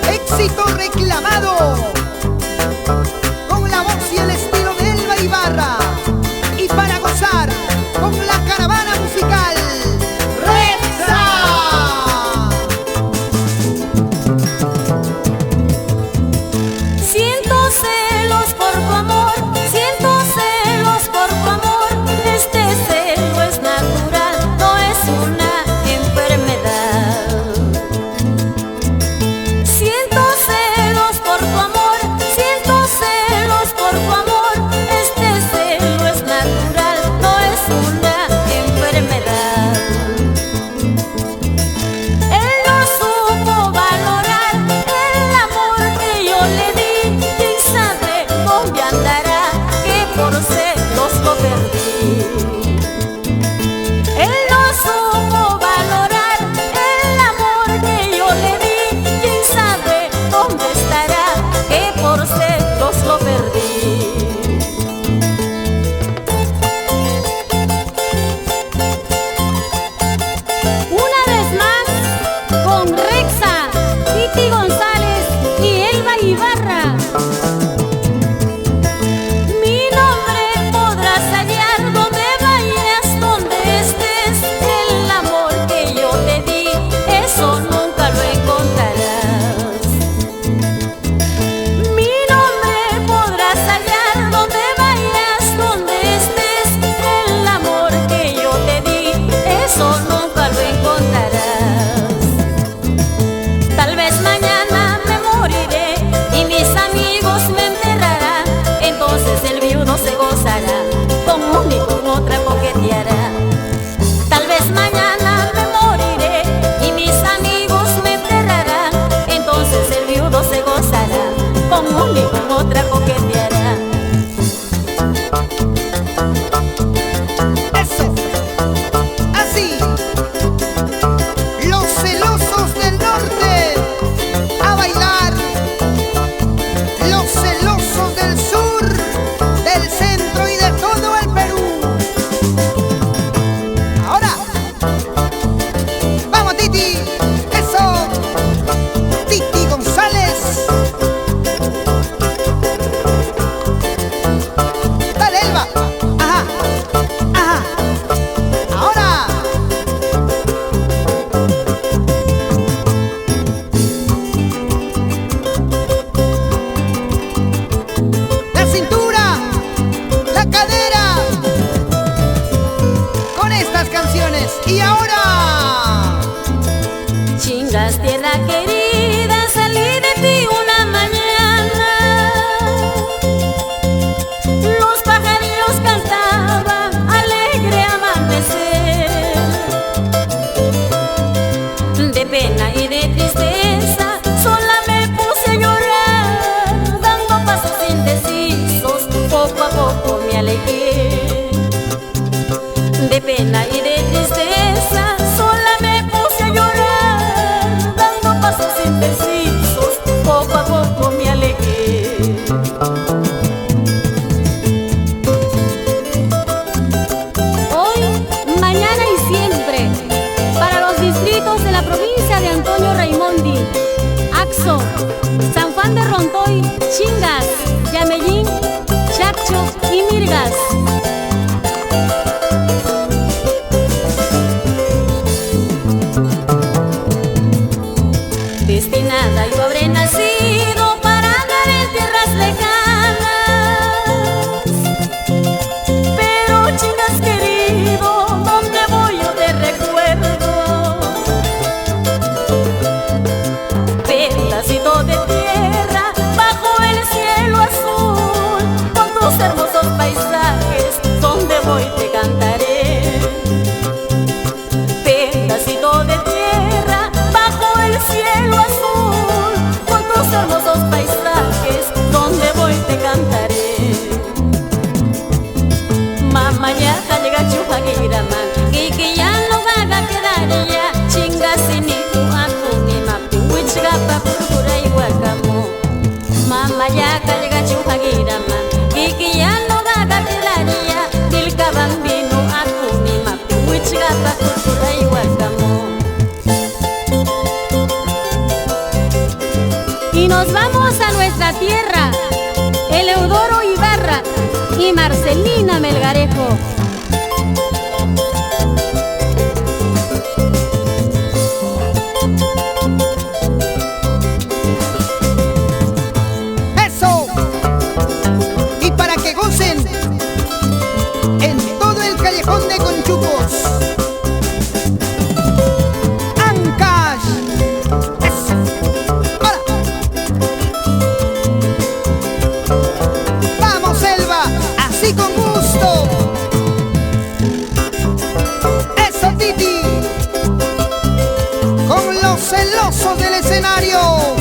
Éxito reclamado, con la voz y el estilo de Elba Ibarra, y para gozar con la caravana musical Rexa. Siento celos por tu amor, siento celos por tu amor. Este celo es natural, no es una enfermedad. Siento celos por tu amor, siento celos por tu amor. Este celo es natural, no es una enfermedad. Él no supo valorar el amor que yo le di. ¿Quién sabe dónde andará? Que por celos lo perdí. Él no supo valorar el amor que yo le di. ¿Quién sabe dónde estará? Que por celos lo perdí. Una vez más, con Rexa, Titi González y Elba Ibarra. Mi nombre podrás hallar donde vayas, donde estés. El amor que yo te di, eso nunca lo encontrarás. Mi nombre podrás hallar donde vayas, donde estés. El amor que yo te di, eso nunca lo encontrarás. Tal vez mañana me moriré y mis amigos me enterrarán. Entonces el viudo se gozará, con una y con otra coqueteará. Tal vez mañana me moriré y mis amigos me enterrarán. Entonces el viudo se gozará, con una y con otra coqueteará. Eso, así. Los celosos del norte a bailar, los celosos del sur, del centro y de todo el Perú. Ahora, vamos Titi, eso, Titi González. Dale Elba, ajá, ajá. Ahora. La cintura, la cadera, con estas canciones. Y ahora, Chingas, tierra querida, salí de ti una mañana. Los pajarillos cantaban, alegre amanecer. De pena y de tristeza, sola me puse a llorar, dando pasos indecisos, poco a poco me alejé. De pena y de tristeza, sola me puse a llorar, dando pasos indecisos, poco a poco me alejé. Hoy, mañana y siempre, para los distritos de la provincia de Antonio Raimondi, Axo, San Juan de Rontoy, Chingas, Yamellín, Chacho y Mirgas. Destinada yo habré nacido para andar en tierras lejanas. Pero Chingas querido, ¿dónde voy yo te recuerdo? Pedacito de tierra bajo el cielo azul, con tus hermosos paisajes, ¿dónde voy te cantaré? Pedacito de tierra bajo el cielo azul, con tus hermosos paisajes, ¿dónde voy te cantaré? Mamá ya llega chupaguirama, que ya no va a quedar ya. Chingas y ni tu atuni mapi, huichgapa purpura y guacamo. Mamá ya llega chupaguirama, que ya no va a quedar ya. Dilka bambino atuni mapi. tierra, Eleodoro Ibarra y Marcelina Melgarejo. ¡Eso! Y para que gocen en todo el callejón de Conchucos. ¡Ancash! ¡Eso! ¡Ahora! ¡Vamos, Selva! ¡Así con gusto! ¡Eso, Titi! Con los celosos del escenario.